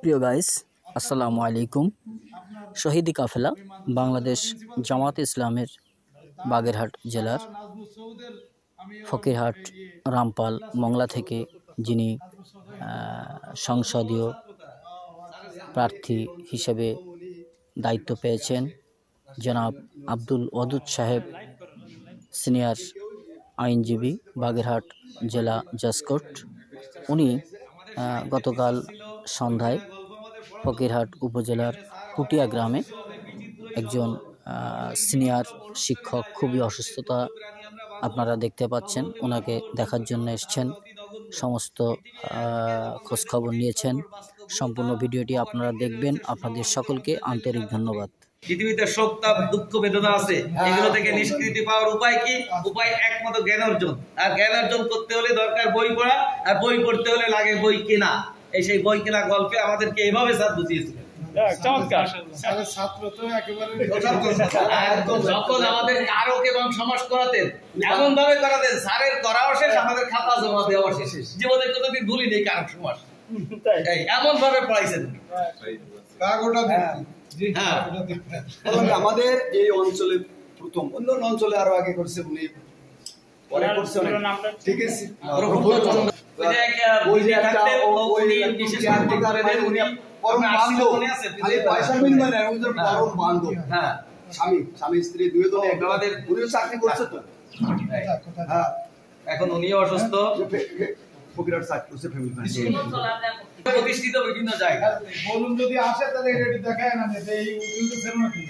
প্রিয় গাইস, আসসালামু আলাইকুম। শহীদি কাফেলা বাংলাদেশ জামাত ইসলামের বাগেরহাট জেলার ফকিরহাট রামপাল মংলা থেকে যিনি সংসদীয় প্রার্থী হিসেবে দায়িত্ব পেয়েছেন, জনাব আব্দুল ওয়াদুদ সাহেব, সিনিয়র আইনজীবী, বাগেরহাট জেলা জজ কোর্ট। উনি গতকাল সন্ধ্যায় ফকিরহাট উপজেলার পুটিয়া গ্রামে একজন সিনিয়র শিক্ষক খুবই অসুস্থতা আপনারা দেখতে পাচ্ছেন, ওনাকে দেখার জন্য এসছেন, সমস্ত খোঁজখবর নিয়েছেন। সম্পূর্ণ ভিডিওটি আপনারা দেখবেন। আপনাদের সকলকে আন্তরিক ধন্যবাদ। পৃথিবীতে শোক, তাপ, দুঃখ, বেদনা আছে, এগুলো থেকে নিষ্কৃতি পাওয়ার উপায় কি? উপায় একমাত্র জ্ঞান অর্জন। আর জ্ঞান অর্জন করতে হলে দরকার বই পড়া, আর বই পড়তে হলে লাগে বই কেনা। এই সেই বই কেনা গল্পে আমাদেরকে এইভাবে স্যার বুঝিয়েছিলেন। যখন আমাদের কারক এবং সমাজ করাতেন, এমন ভাবে করাতেন, স্যারের করাও শেষ, আমাদের খাতা জমা দেওয়া শেষ। জীবনে কোনোদিন ভুলি নেই কারক সমাজ, এমন ভাবে পড়াইছেন। আমাদের এই অঞ্চলে প্রথম, অন্য অঞ্চলে আরো আগে করছে উনি, পরে করছে ঠিক আছে। স্বামী স্ত্রী দুই জন চাকরি করছে তো, এখন উনিও অসুস্থ, প্রতিষ্ঠিত বিভিন্ন জায়গায়। বলুন যদি আসে তাহলে এটা দেখায় না যে এই উকিলটা ছিল নাকি?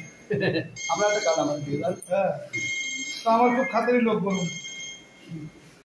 আমরা একটা কাজ আমার হ্যাঁ, তো আমার খুব খাতির লোক, বলুন।